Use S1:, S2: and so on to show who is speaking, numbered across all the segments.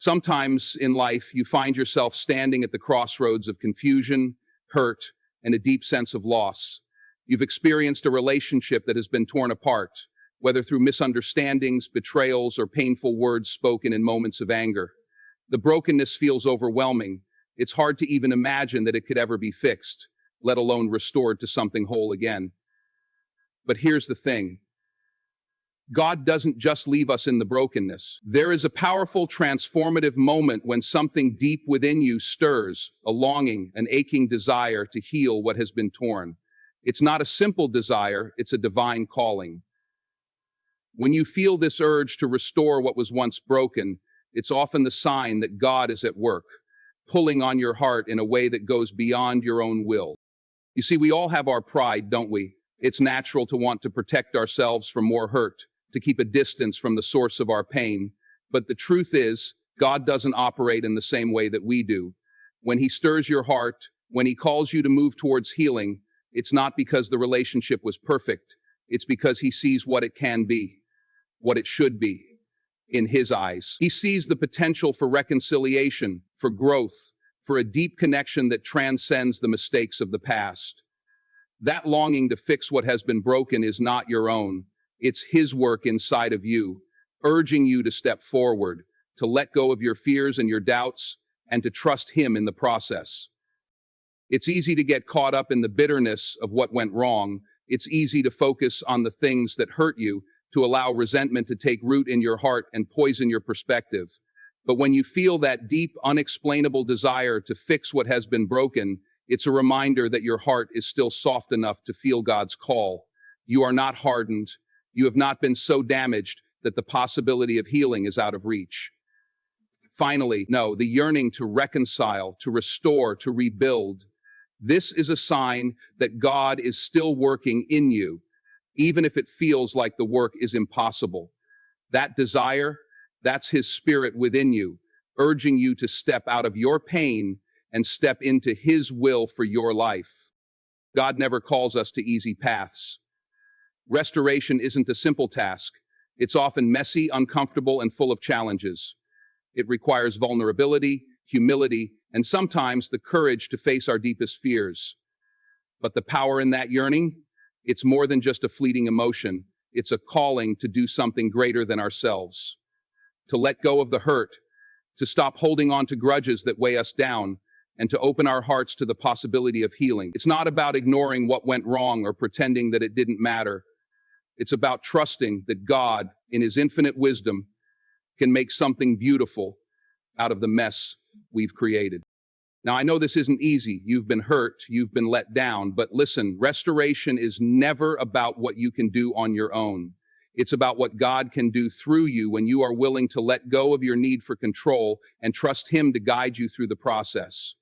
S1: Sometimes in life, you find yourself standing at the crossroads of confusion, hurt, and a deep sense of loss. You've experienced a relationship that has been torn apart, whether through misunderstandings, betrayals, or painful words spoken in moments of anger. The brokenness feels overwhelming. It's hard to even imagine that it could ever be fixed, let alone restored to something whole again. But here's the thing. God doesn't just leave us in the brokenness. There is a powerful transformative moment when something deep within you stirs, a longing, an aching desire to heal what has been torn. It's not a simple desire, it's a divine calling. When you feel this urge to restore what was once broken, it's often the sign that God is at work, pulling on your heart in a way that goes beyond your own will. You see, we all have our pride, don't we? It's natural to want to protect ourselves from more hurt, to keep a distance from the source of our pain. But the truth is, God doesn't operate in the same way that we do. When He stirs your heart, when He calls you to move towards healing, it's not because the relationship was perfect. It's because He sees what it can be, what it should be, in His eyes. He sees the potential for reconciliation, for growth, for a deep connection that transcends the mistakes of the past. That longing to fix what has been broken is not your own. It's His work inside of you, urging you to step forward, to let go of your fears and your doubts, and to trust Him in the process. It's easy to get caught up in the bitterness of what went wrong. It's easy to focus on the things that hurt you, to allow resentment to take root in your heart and poison your perspective. But when you feel that deep, unexplainable desire to fix what has been broken, it's a reminder that your heart is still soft enough to feel God's call. You are not hardened. You have not been so damaged that the possibility of healing is out of reach. Finally, no, the yearning to reconcile, to restore, to rebuild. This is a sign that God is still working in you, even if it feels like the work is impossible. That desire, that's His Spirit within you, urging you to step out of your pain and step into His will for your life. God never calls us to easy paths. Restoration isn't a simple task. It's often messy, uncomfortable, and full of challenges. It requires vulnerability, humility, and sometimes the courage to face our deepest fears. But the power in that yearning, it's more than just a fleeting emotion. It's a calling to do something greater than ourselves. To let go of the hurt, to stop holding on to grudges that weigh us down, and to open our hearts to the possibility of healing. It's not about ignoring what went wrong or pretending that it didn't matter. It's about trusting that God, in His infinite wisdom, can make something beautiful out of the mess we've created. Now, I know this isn't easy. You've been hurt, you've been let down, but listen, restoration is never about what you can do on your own. It's about what God can do through you when you are willing to let go of your need for control and trust Him to guide you through the process.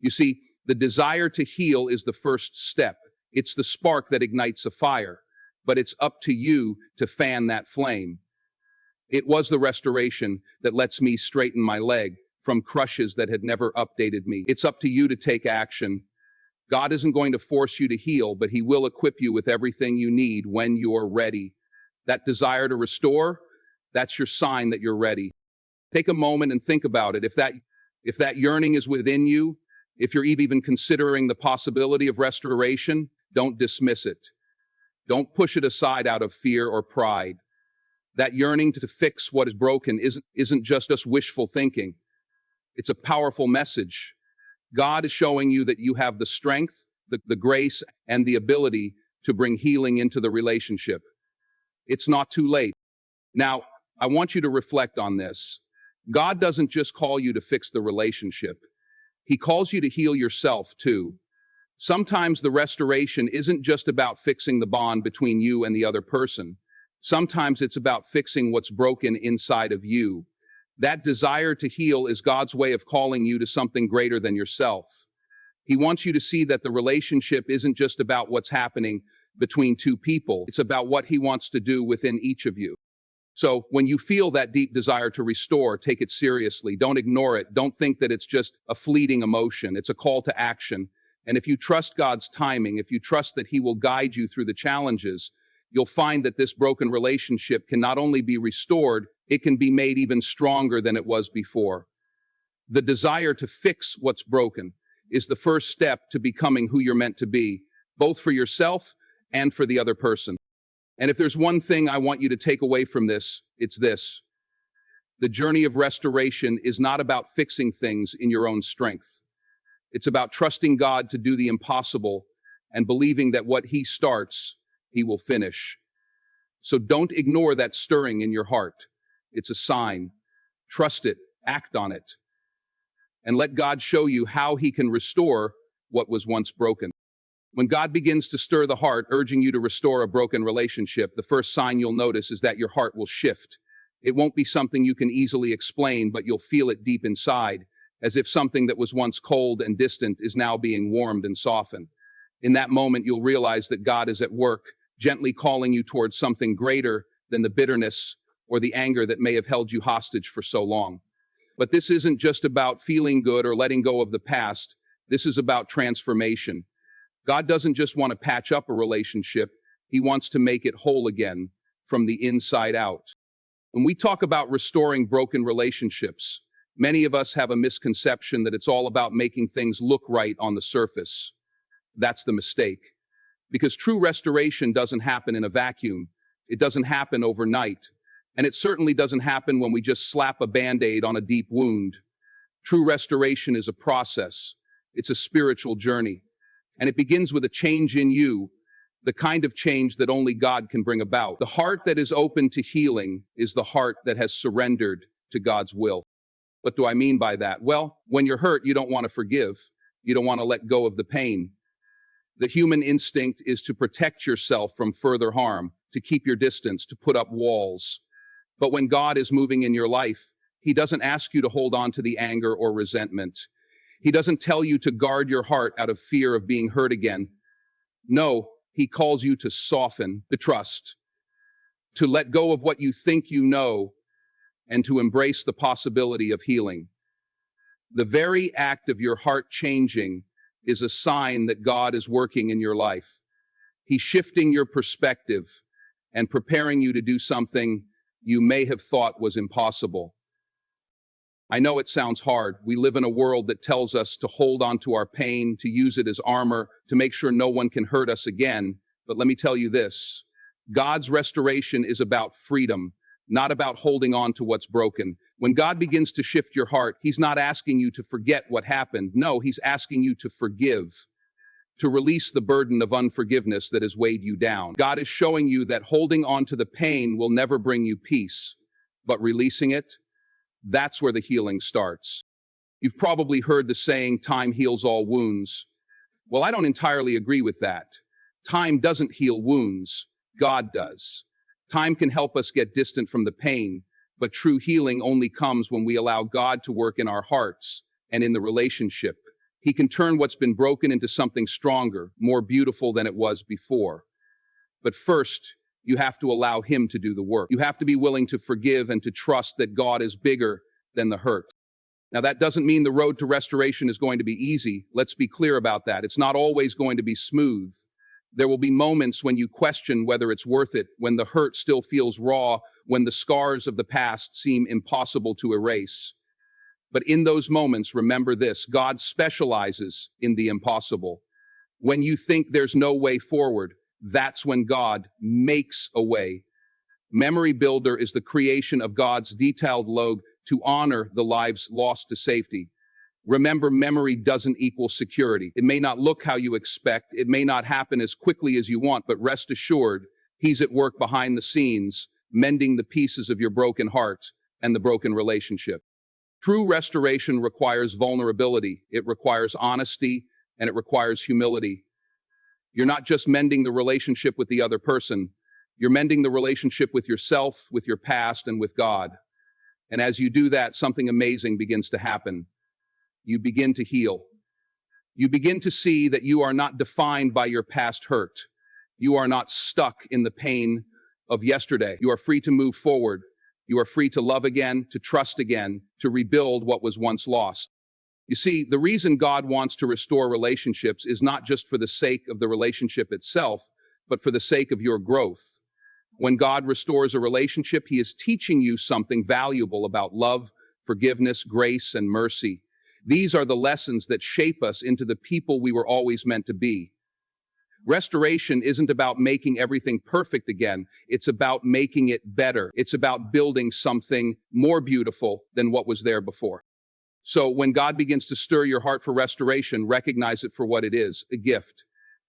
S1: You see, the desire to heal is the first step. It's the spark that ignites a fire, but it's up to you to fan that flame. It was the restoration that lets me straighten my leg from crushes that had never updated me. It's up to you to take action. God isn't going to force you to heal, but He will equip you with everything you need when you're ready. That desire to restore, that's your sign that you're ready. Take a moment and think about it. If that yearning is within you, if you're even considering the possibility of restoration, don't dismiss it. Don't push it aside out of fear or pride. That yearning to fix what is broken isn't just us wishful thinking. It's a powerful message. God is showing you that you have the strength, the grace, and the ability to bring healing into the relationship. It's not too late. Now, I want you to reflect on this. God doesn't just call you to fix the relationship. He calls you to heal yourself too. Sometimes the restoration isn't just about fixing the bond between you and the other person. Sometimes it's about fixing what's broken inside of you. That desire to heal is God's way of calling you to something greater than yourself. He wants you to see that the relationship isn't just about what's happening between two people. It's about what He wants to do within each of you. So when you feel that deep desire to restore, take it seriously. Don't ignore it. Don't think that it's just a fleeting emotion. It's a call to action. And if you trust God's timing, if you trust that He will guide you through the challenges, you'll find that this broken relationship can not only be restored, it can be made even stronger than it was before. The desire to fix what's broken is the first step to becoming who you're meant to be, both for yourself and for the other person. And if there's one thing I want you to take away from this, it's this. The journey of restoration is not about fixing things in your own strength. It's about trusting God to do the impossible and believing that what He starts, He will finish. So don't ignore that stirring in your heart. It's a sign. Trust it, act on it, and let God show you how He can restore what was once broken. When God begins to stir the heart, urging you to restore a broken relationship, the first sign you'll notice is that your heart will shift. It won't be something you can easily explain, but you'll feel it deep inside, as if something that was once cold and distant is now being warmed and softened. In that moment, you'll realize that God is at work, gently calling you towards something greater than the bitterness or the anger that may have held you hostage for so long. But this isn't just about feeling good or letting go of the past. This is about transformation. God doesn't just want to patch up a relationship. He wants to make it whole again from the inside out. When we talk about restoring broken relationships, many of us have a misconception that it's all about making things look right on the surface. That's the mistake. Because true restoration doesn't happen in a vacuum. It doesn't happen overnight. And it certainly doesn't happen when we just slap a Band-Aid on a deep wound. True restoration is a process. It's a spiritual journey. And it begins with a change in you, the kind of change that only God can bring about. The heart that is open to healing is the heart that has surrendered to God's will. What do I mean by that? Well, when you're hurt, you don't want to forgive. You don't want to let go of the pain. The human instinct is to protect yourself from further harm, to keep your distance, to put up walls. But when God is moving in your life, He doesn't ask you to hold on to the anger or resentment. He doesn't tell you to guard your heart out of fear of being hurt again. No, He calls you to soften, to trust, to let go of what you think you know, and to embrace the possibility of healing. The very act of your heart changing is a sign that God is working in your life. He's shifting your perspective and preparing you to do something you may have thought was impossible. I know it sounds hard. We live in a world that tells us to hold on to our pain, to use it as armor, to make sure no one can hurt us again. But let me tell you this, God's restoration is about freedom, not about holding on to what's broken. When God begins to shift your heart, He's not asking you to forget what happened. No, He's asking you to forgive, to release the burden of unforgiveness that has weighed you down. God is showing you that holding on to the pain will never bring you peace, but releasing it, that's where the healing starts. You've probably heard the saying, time heals all wounds. Well, I don't entirely agree with that. Time doesn't heal wounds. God does. Time can help us get distant from the pain, but true healing only comes when we allow God to work in our hearts and in the relationship. He can turn what's been broken into something stronger, more beautiful than it was before. But first, you have to allow Him to do the work. You have to be willing to forgive and to trust that God is bigger than the hurt. Now, that doesn't mean the road to restoration is going to be easy. Let's be clear about that. It's not always going to be smooth. There will be moments when you question whether it's worth it, when the hurt still feels raw, when the scars of the past seem impossible to erase. But in those moments, remember this, God specializes in the impossible. When you think there's no way forward, that's when God makes a way. Memory Builder is the creation of God's detailed log to honor the lives lost to safety. Remember, memory doesn't equal security. It may not look how you expect. It may not happen as quickly as you want, but rest assured, He's at work behind the scenes, mending the pieces of your broken heart and the broken relationship. True restoration requires vulnerability. It requires honesty, and it requires humility. You're not just mending the relationship with the other person. You're mending the relationship with yourself, with your past, and with God. And as you do that, something amazing begins to happen. You begin to heal. You begin to see that you are not defined by your past hurt. You are not stuck in the pain of yesterday. You are free to move forward. You are free to love again, to trust again, to rebuild what was once lost. You see, the reason God wants to restore relationships is not just for the sake of the relationship itself, but for the sake of your growth. When God restores a relationship, He is teaching you something valuable about love, forgiveness, grace, and mercy. These are the lessons that shape us into the people we were always meant to be. Restoration isn't about making everything perfect again. It's about making it better. It's about building something more beautiful than what was there before. So when God begins to stir your heart for restoration, recognize it for what it is, a gift.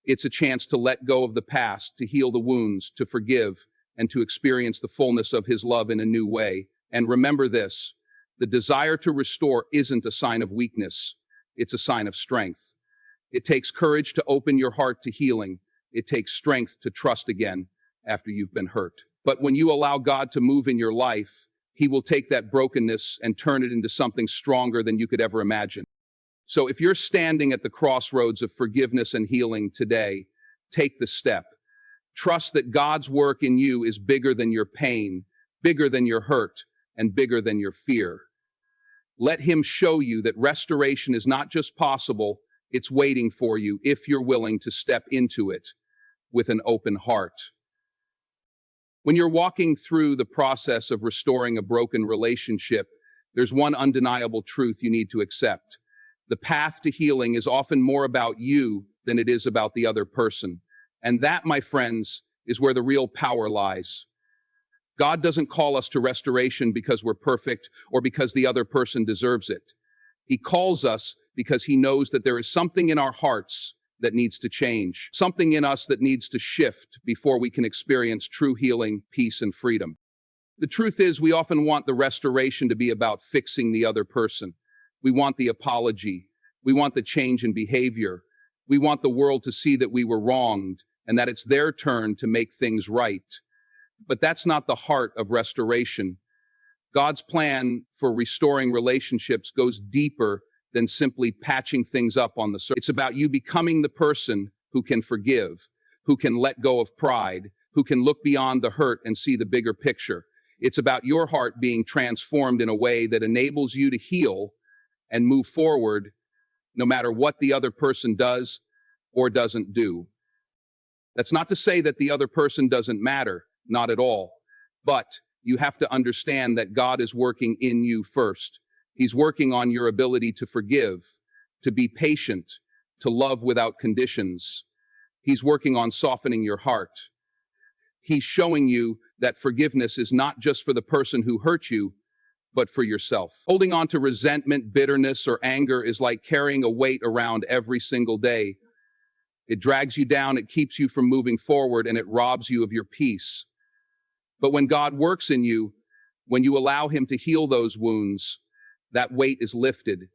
S1: It's a chance to let go of the past, to heal the wounds, to forgive, and to experience the fullness of His love in a new way. And remember this, the desire to restore isn't a sign of weakness. It's a sign of strength. It takes courage to open your heart to healing. It takes strength to trust again after you've been hurt. But when you allow God to move in your life, He will take that brokenness and turn it into something stronger than you could ever imagine. So if you're standing at the crossroads of forgiveness and healing today, take the step. Trust that God's work in you is bigger than your pain, bigger than your hurt, and bigger than your fear. Let Him show you that restoration is not just possible, it's waiting for you if you're willing to step into it with an open heart. When you're walking through the process of restoring a broken relationship, there's one undeniable truth you need to accept. The path to healing is often more about you than it is about the other person. And that, my friends, is where the real power lies. God doesn't call us to restoration because we're perfect or because the other person deserves it. He calls us because He knows that there is something in our hearts that needs to change, something in us that needs to shift before we can experience true healing, peace, and freedom. The truth is, we often want the restoration to be about fixing the other person. We want the apology. We want the change in behavior. We want the world to see that we were wronged and that it's their turn to make things right. But that's not the heart of restoration. God's plan for restoring relationships goes deeper than simply patching things up on the surface. It's about you becoming the person who can forgive, who can let go of pride, who can look beyond the hurt and see the bigger picture. It's about your heart being transformed in a way that enables you to heal and move forward no matter what the other person does or doesn't do. That's not to say that the other person doesn't matter, not at all. But you have to understand that God is working in you first. He's working on your ability to forgive, to be patient, to love without conditions. He's working on softening your heart. He's showing you that forgiveness is not just for the person who hurt you, but for yourself. Holding on to resentment, bitterness, or anger is like carrying a weight around every single day. It drags you down, it keeps you from moving forward, and it robs you of your peace. But when God works in you, when you allow Him to heal those wounds, that weight is lifted.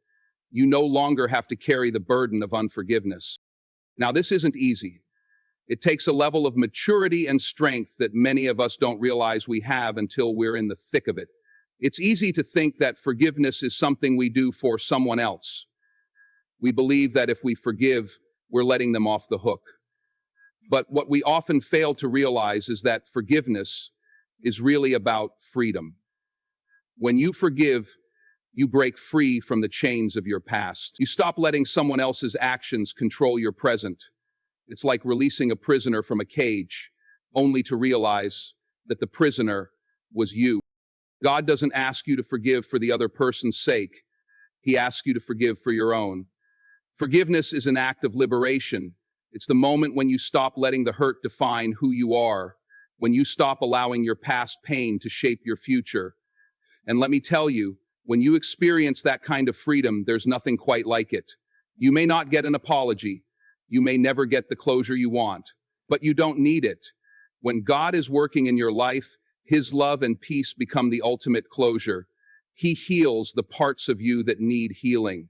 S1: You no longer have to carry the burden of unforgiveness. Now, this isn't easy. It takes a level of maturity and strength that many of us don't realize we have until we're in the thick of it. It's easy to think that forgiveness is something we do for someone else. We believe that if we forgive, we're letting them off the hook. But what we often fail to realize is that forgiveness is really about freedom. When you forgive, you break free from the chains of your past. You stop letting someone else's actions control your present. It's like releasing a prisoner from a cage, only to realize that the prisoner was you. God doesn't ask you to forgive for the other person's sake. He asks you to forgive for your own. Forgiveness is an act of liberation. It's the moment when you stop letting the hurt define who you are, when you stop allowing your past pain to shape your future. And let me tell you, when you experience that kind of freedom, there's nothing quite like it. You may not get an apology. You may never get the closure you want, but you don't need it. When God is working in your life, His love and peace become the ultimate closure. He heals the parts of you that need healing.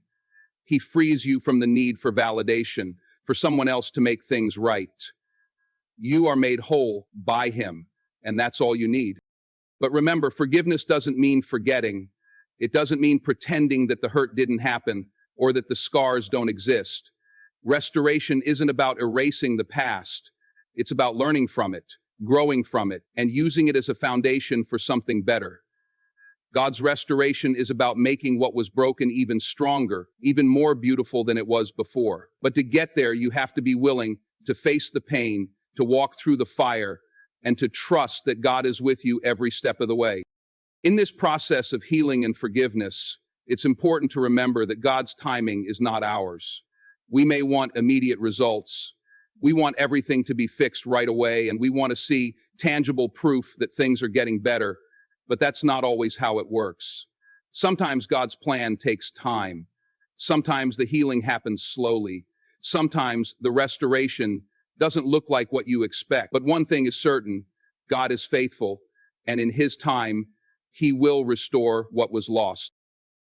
S1: He frees you from the need for validation, for someone else to make things right. You are made whole by Him, and that's all you need. But remember, forgiveness doesn't mean forgetting. It doesn't mean pretending that the hurt didn't happen or that the scars don't exist. Restoration isn't about erasing the past. It's about learning from it, growing from it, and using it as a foundation for something better. God's restoration is about making what was broken even stronger, even more beautiful than it was before. But to get there, you have to be willing to face the pain, to walk through the fire, and to trust that God is with you every step of the way. In this process of healing and forgiveness, it's important to remember that God's timing is not ours. We may want immediate results. We want everything to be fixed right away, and we want to see tangible proof that things are getting better, but that's not always how it works. Sometimes God's plan takes time. Sometimes the healing happens slowly. Sometimes the restoration doesn't look like what you expect. But one thing is certain, God is faithful, and in His time, He will restore what was lost.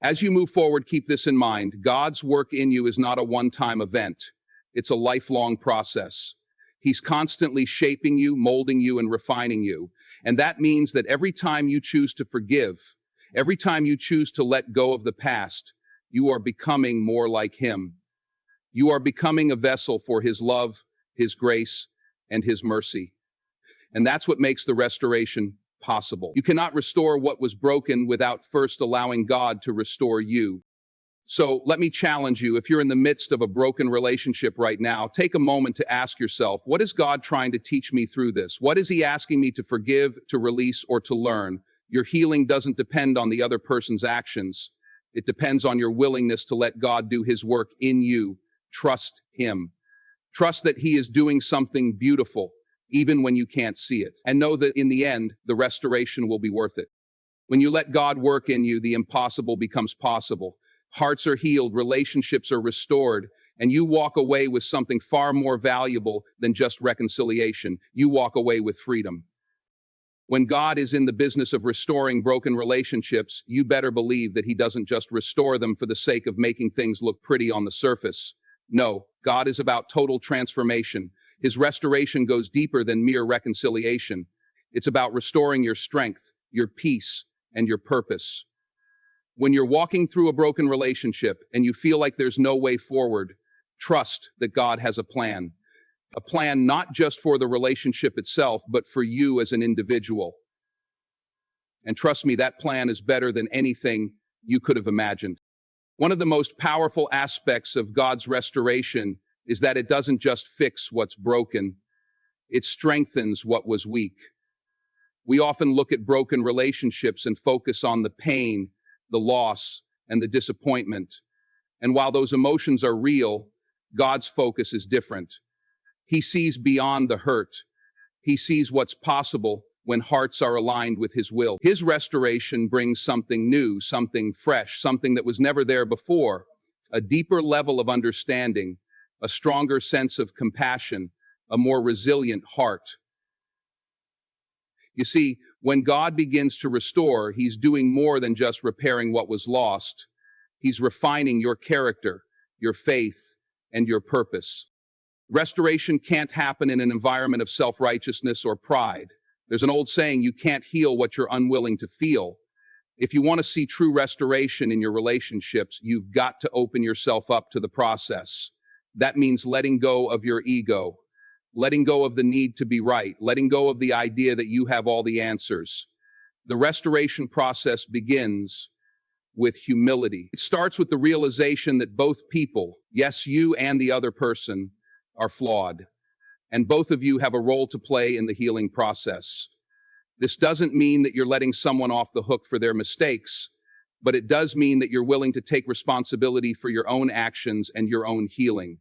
S1: As you move forward, keep this in mind. God's work in you is not a one-time event. It's a lifelong process. He's constantly shaping you, molding you, and refining you. And that means that every time you choose to forgive, every time you choose to let go of the past, you are becoming more like Him. You are becoming a vessel for His love, His grace, and His mercy. And that's what makes the restoration possible. You cannot restore what was broken without first allowing God to restore you. So let me challenge you, if you're in the midst of a broken relationship right now, take a moment to ask yourself, what is God trying to teach me through this? What is He asking me to forgive, to release, or to learn? Your healing doesn't depend on the other person's actions. It depends on your willingness to let God do His work in you. Trust Him. Trust that He is doing something beautiful, even when you can't see it. And know that in the end, the restoration will be worth it. When you let God work in you, the impossible becomes possible. Hearts are healed, relationships are restored, and you walk away with something far more valuable than just reconciliation. You walk away with freedom. When God is in the business of restoring broken relationships, you better believe that He doesn't just restore them for the sake of making things look pretty on the surface. No, God is about total transformation. His restoration goes deeper than mere reconciliation. It's about restoring your strength, your peace, and your purpose. When you're walking through a broken relationship and you feel like there's no way forward, trust that God has a plan. A plan not just for the relationship itself, but for you as an individual. And trust me, that plan is better than anything you could have imagined. One of the most powerful aspects of God's restoration is that it doesn't just fix what's broken, it strengthens what was weak. We often look at broken relationships and focus on the pain, the loss, and the disappointment. And while those emotions are real, God's focus is different. He sees beyond the hurt. He sees what's possible when hearts are aligned with His will. His restoration brings something new, something fresh, something that was never there before, a deeper level of understanding, a stronger sense of compassion, a more resilient heart. You see, when God begins to restore, He's doing more than just repairing what was lost. He's refining your character, your faith, and your purpose. Restoration can't happen in an environment of self-righteousness or pride. There's an old saying, you can't heal what you're unwilling to feel. If you want to see true restoration in your relationships, you've got to open yourself up to the process. That means letting go of your ego, letting go of the need to be right, letting go of the idea that you have all the answers. The restoration process begins with humility. It starts with the realization that both people, yes, you and the other person, are flawed, and both of you have a role to play in the healing process. This doesn't mean that you're letting someone off the hook for their mistakes, but it does mean that you're willing to take responsibility for your own actions and your own healing.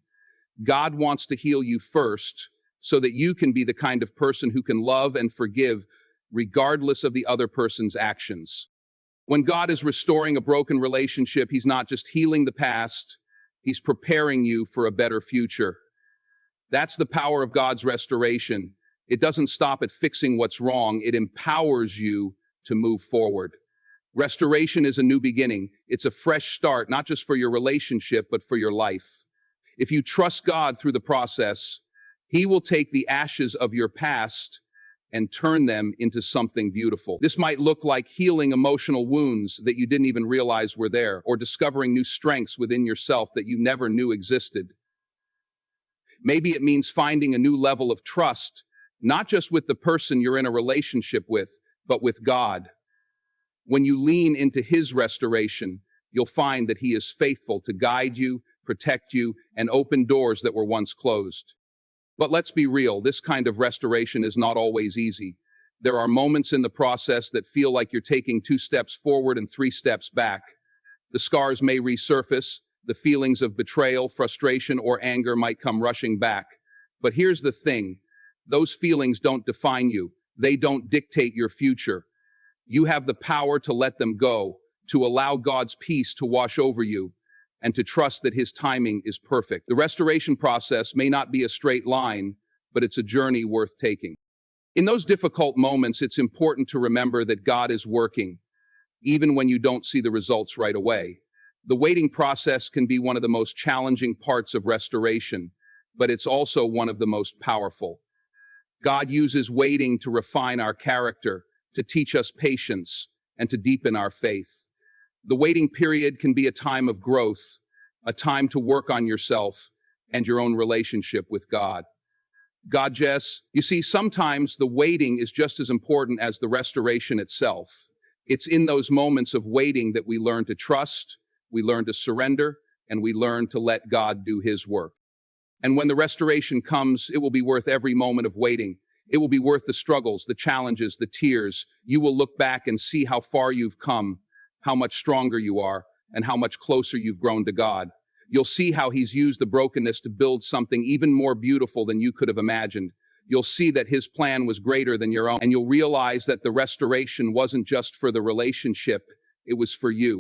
S1: God wants to heal you first so that you can be the kind of person who can love and forgive regardless of the other person's actions. When God is restoring a broken relationship, He's not just healing the past, He's preparing you for a better future. That's the power of God's restoration. It doesn't stop at fixing what's wrong, it empowers you to move forward. Restoration is a new beginning. It's a fresh start, not just for your relationship, but for your life. If you trust God through the process, He will take the ashes of your past and turn them into something beautiful. This might look like healing emotional wounds that you didn't even realize were there, or discovering new strengths within yourself that you never knew existed. Maybe it means finding a new level of trust, not just with the person you're in a relationship with, but with God. When you lean into His restoration, you'll find that He is faithful to guide you, protect you, and open doors that were once closed. But let's be real, this kind of restoration is not always easy. There are moments in the process that feel like you're taking 2 steps forward and 3 steps back. The scars may resurface, the feelings of betrayal, frustration, or anger might come rushing back. But here's the thing, those feelings don't define you. They don't dictate your future. You have the power to let them go, to allow God's peace to wash over you, and to trust that His timing is perfect. The restoration process may not be a straight line, but it's a journey worth taking. In those difficult moments, it's important to remember that God is working, even when you don't see the results right away. The waiting process can be one of the most challenging parts of restoration, but it's also one of the most powerful. God uses waiting to refine our character, to teach us patience, and to deepen our faith. The waiting period can be a time of growth, a time to work on yourself and your own relationship with God. Jess, you see, sometimes the waiting is just as important as the restoration itself. It's in those moments of waiting that we learn to trust, we learn to surrender, and we learn to let God do His work. And when the restoration comes, it will be worth every moment of waiting. It will be worth the struggles, the challenges, the tears. You will look back and see how far you've come, how much stronger you are, and how much closer you've grown to God. You'll see how He's used the brokenness to build something even more beautiful than you could have imagined. You'll see that His plan was greater than your own, and you'll realize that the restoration wasn't just for the relationship, it was for you.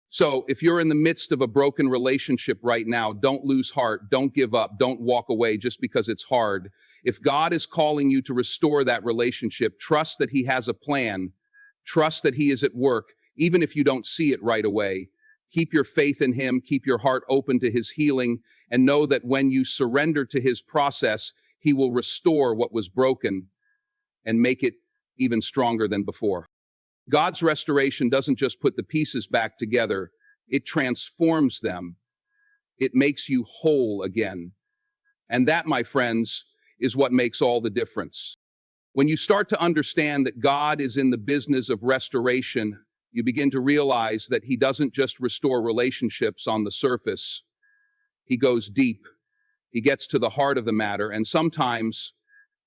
S1: So if you're in the midst of a broken relationship right now, don't lose heart, don't give up, don't walk away just because it's hard. If God is calling you to restore that relationship, trust that He has a plan. Trust that He is at work, even if you don't see it right away. Keep your faith in Him, keep your heart open to His healing, and know that when you surrender to His process, He will restore what was broken and make it even stronger than before. God's restoration doesn't just put the pieces back together, it transforms them. It makes you whole again. And that, my friends, is what makes all the difference. When you start to understand that God is in the business of restoration, you begin to realize that He doesn't just restore relationships on the surface. He goes deep. He gets to the heart of the matter, and sometimes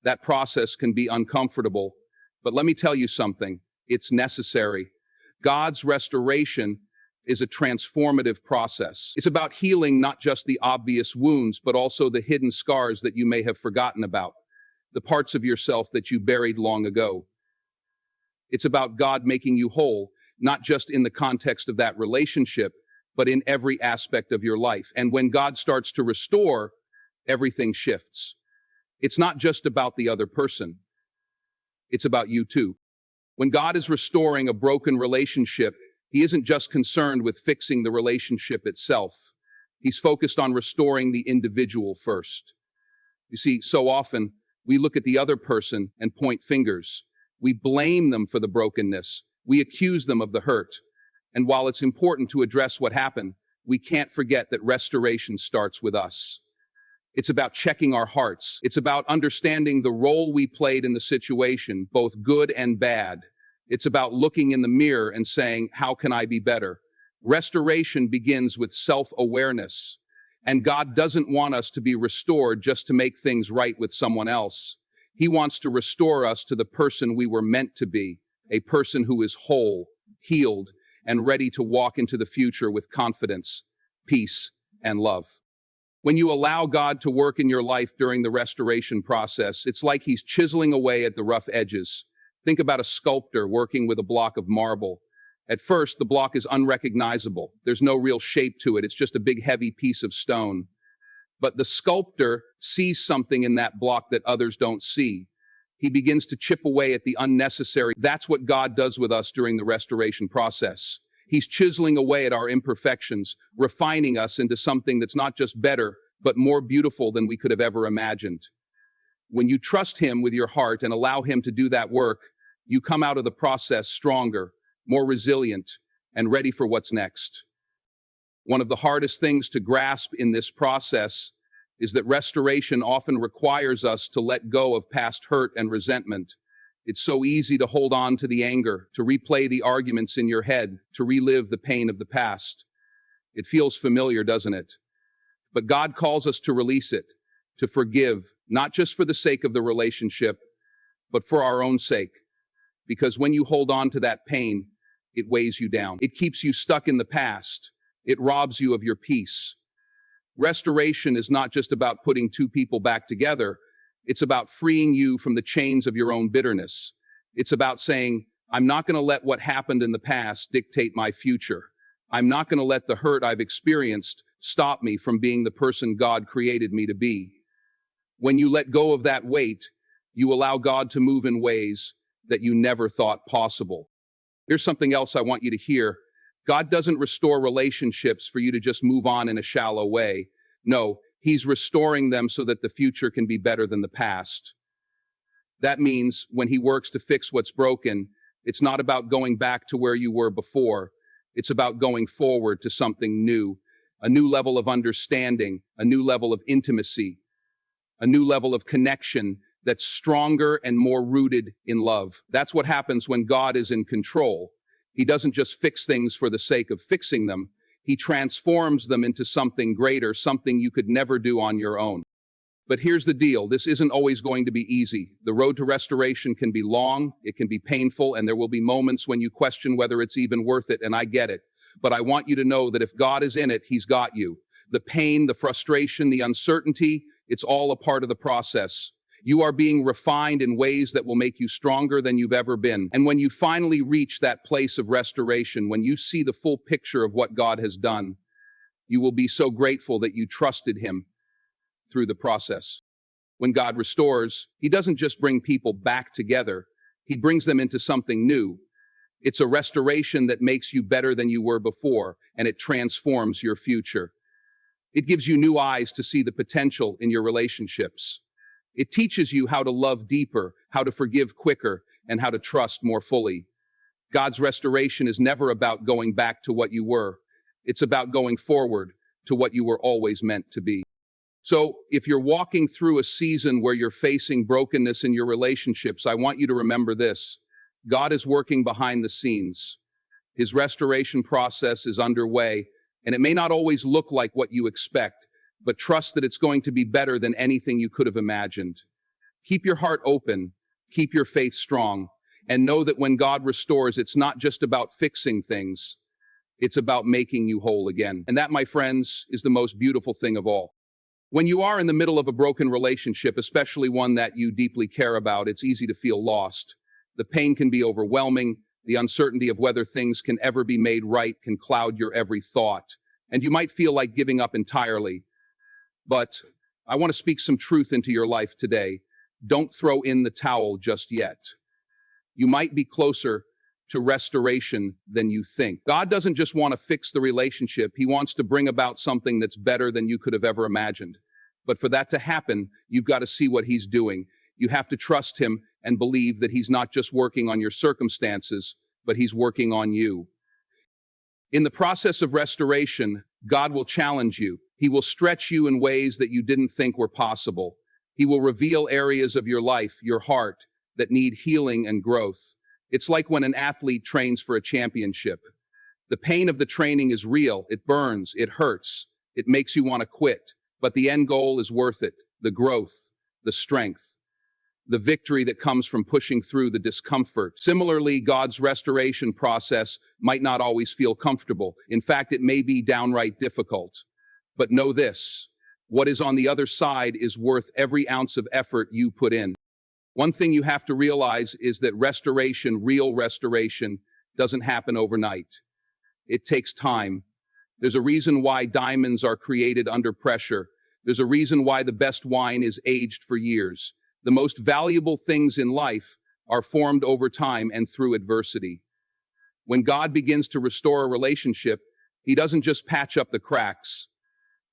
S1: that process can be uncomfortable. But let me tell you something, it's necessary. God's restoration is a transformative process. It's about healing not just the obvious wounds, but also the hidden scars that you may have forgotten about, the parts of yourself that you buried long ago. It's about God making you whole, not just in the context of that relationship, but in every aspect of your life. And when God starts to restore, everything shifts. It's not just about the other person. It's about you too. When God is restoring a broken relationship, He isn't just concerned with fixing the relationship itself. He's focused on restoring the individual first. You see, so often we look at the other person and point fingers. We blame them for the brokenness. We accuse them of the hurt. And while it's important to address what happened, we can't forget that restoration starts with us. It's about checking our hearts. It's about understanding the role we played in the situation, both good and bad. It's about looking in the mirror and saying, how can I be better? Restoration begins with self-awareness. And God doesn't want us to be restored just to make things right with someone else. He wants to restore us to the person we were meant to be, a person who is whole, healed, and ready to walk into the future with confidence, peace, and love. When you allow God to work in your life during the restoration process, it's like He's chiseling away at the rough edges. Think about a sculptor working with a block of marble. At first, the block is unrecognizable. There's no real shape to it. It's just a big, heavy piece of stone. But the sculptor sees something in that block that others don't see. He begins to chip away at the unnecessary. That's what God does with us during the restoration process. He's chiseling away at our imperfections, refining us into something that's not just better, but more beautiful than we could have ever imagined. When you trust Him with your heart and allow Him to do that work, you come out of the process stronger, more resilient, and ready for what's next. One of the hardest things to grasp in this process is that restoration often requires us to let go of past hurt and resentment. It's so easy to hold on to the anger, to replay the arguments in your head, to relive the pain of the past. It feels familiar, doesn't it? But God calls us to release it, to forgive, not just for the sake of the relationship, but for our own sake. Because when you hold on to that pain, it weighs you down. It keeps you stuck in the past. It robs you of your peace. Restoration is not just about putting two people back together. It's about freeing you from the chains of your own bitterness. It's about saying, I'm not going to let what happened in the past dictate my future. I'm not going to let the hurt I've experienced stop me from being the person God created me to be. When you let go of that weight, you allow God to move in ways that you never thought possible. Here's something else I want you to hear. God doesn't restore relationships for you to just move on in a shallow way. No, He's restoring them so that the future can be better than the past. That means when He works to fix what's broken, it's not about going back to where you were before. It's about going forward to something new, a new level of understanding, a new level of intimacy, a new level of connection that's stronger and more rooted in love. That's what happens when God is in control. He doesn't just fix things for the sake of fixing them. He transforms them into something greater, something you could never do on your own. But here's the deal. This isn't always going to be easy. The road to restoration can be long, it can be painful, and there will be moments when you question whether it's even worth it, and I get it. But I want you to know that if God is in it, He's got you. The pain, the frustration, the uncertainty, it's all a part of the process. You are being refined in ways that will make you stronger than you've ever been. And when you finally reach that place of restoration, when you see the full picture of what God has done, you will be so grateful that you trusted Him through the process. When God restores, He doesn't just bring people back together, He brings them into something new. It's a restoration that makes you better than you were before, and it transforms your future. It gives you new eyes to see the potential in your relationships. It teaches you how to love deeper, how to forgive quicker, and how to trust more fully. God's restoration is never about going back to what you were. It's about going forward to what you were always meant to be. So, if you're walking through a season where you're facing brokenness in your relationships, I want you to remember this. God is working behind the scenes. His restoration process is underway, and it may not always look like what you expect, but trust that it's going to be better than anything you could have imagined. Keep your heart open, keep your faith strong, and know that when God restores, it's not just about fixing things, it's about making you whole again. And that, my friends, is the most beautiful thing of all. When you are in the middle of a broken relationship, especially one that you deeply care about, it's easy to feel lost. The pain can be overwhelming. The uncertainty of whether things can ever be made right can cloud your every thought. And you might feel like giving up entirely. But I want to speak some truth into your life today. Don't throw in the towel just yet. You might be closer to restoration than you think. God doesn't just want to fix the relationship. He wants to bring about something that's better than you could have ever imagined. But for that to happen, you've got to see what He's doing. You have to trust Him and believe that He's not just working on your circumstances, but He's working on you. In the process of restoration, God will challenge you. He will stretch you in ways that you didn't think were possible. He will reveal areas of your life, your heart, that need healing and growth. It's like when an athlete trains for a championship. The pain of the training is real. It burns, it hurts, it makes you want to quit. But the end goal is worth it. The growth, the strength, the victory that comes from pushing through the discomfort. Similarly, God's restoration process might not always feel comfortable. In fact, it may be downright difficult. But know this, what is on the other side is worth every ounce of effort you put in. One thing you have to realize is that restoration, real restoration, doesn't happen overnight. It takes time. There's a reason why diamonds are created under pressure. There's a reason why the best wine is aged for years. The most valuable things in life are formed over time and through adversity. When God begins to restore a relationship, He doesn't just patch up the cracks.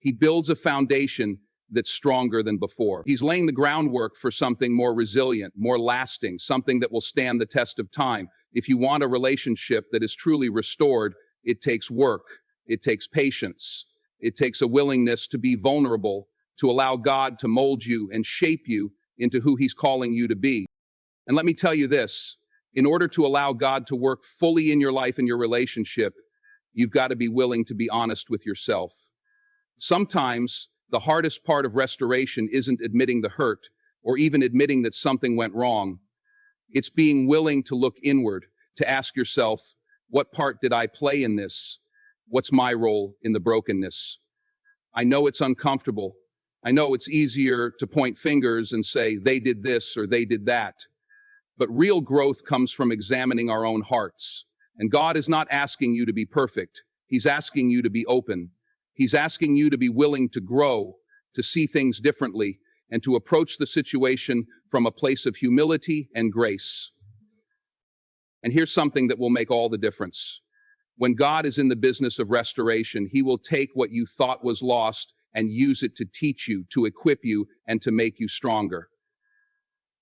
S1: He builds a foundation that's stronger than before. He's laying the groundwork for something more resilient, more lasting, something that will stand the test of time. If you want a relationship that is truly restored, it takes work, it takes patience, it takes a willingness to be vulnerable, to allow God to mold you and shape you into who He's calling you to be. And let me tell you this, in order to allow God to work fully in your life and your relationship, you've got to be willing to be honest with yourself. Sometimes The hardest part of restoration isn't admitting the hurt or even admitting that something went wrong. It's being willing to look inward, to ask yourself, what part did I play in this? What's my role in the brokenness? I know it's uncomfortable. I know it's easier to point fingers and say, they did this or they did that. But real growth comes from examining our own hearts. And God is not asking you to be perfect. He's asking you to be open. He's asking you to be willing to grow, to see things differently, and to approach the situation from a place of humility and grace. And here's something that will make all the difference. When God is in the business of restoration, He will take what you thought was lost and use it to teach you, to equip you, and to make you stronger.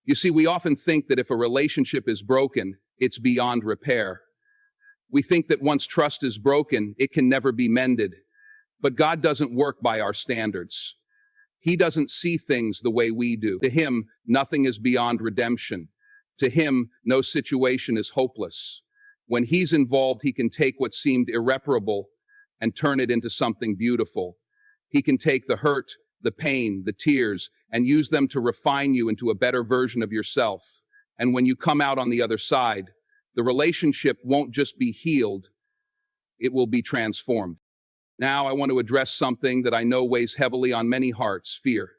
S1: You see, we often think that if a relationship is broken, it's beyond repair. We think that once trust is broken, it can never be mended. But God doesn't work by our standards. He doesn't see things the way we do. To Him, nothing is beyond redemption. To Him, no situation is hopeless. When He's involved, He can take what seemed irreparable and turn it into something beautiful. He can take the hurt, the pain, the tears, and use them to refine you into a better version of yourself. And when you come out on the other side, the relationship won't just be healed, it will be transformed. Now, I want to address something that I know weighs heavily on many hearts: fear.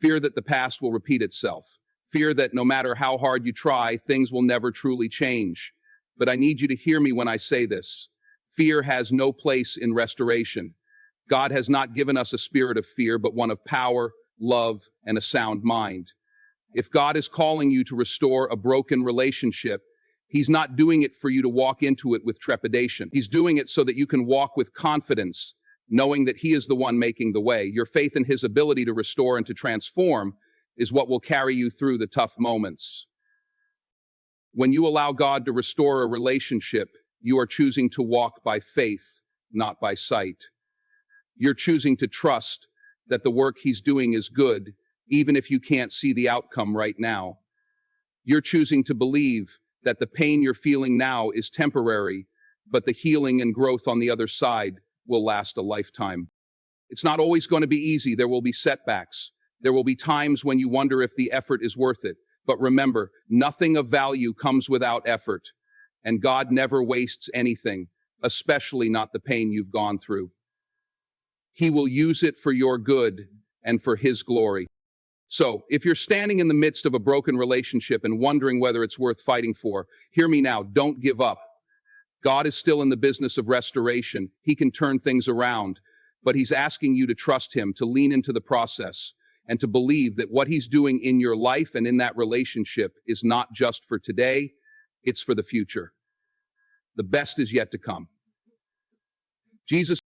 S1: Fear that the past will repeat itself. Fear that no matter how hard you try, things will never truly change. But I need you to hear me when I say this. Fear has no place in restoration. God has not given us a spirit of fear, but one of power, love, and a sound mind. If God is calling you to restore a broken relationship, He's not doing it for you to walk into it with trepidation. He's doing it so that you can walk with confidence, knowing that He is the one making the way. Your faith in His ability to restore and to transform is what will carry you through the tough moments. When you allow God to restore a relationship, you are choosing to walk by faith, not by sight. You're choosing to trust that the work He's doing is good, even if you can't see the outcome right now. You're choosing to believe that the pain you're feeling now is temporary, but the healing and growth on the other side will last a lifetime. It's not always going to be easy. There will be setbacks. There will be times when you wonder if the effort is worth it. But remember, nothing of value comes without effort, and God never wastes anything, especially not the pain you've gone through. He will use it for your good and for His glory. So, if you're standing in the midst of a broken relationship and wondering whether it's worth fighting for, hear me now, don't give up. God is still in the business of restoration. He can turn things around, but He's asking you to trust Him, to lean into the process, and to believe that what He's doing in your life and in that relationship is not just for today, it's for the future. The best is yet to come. Jesus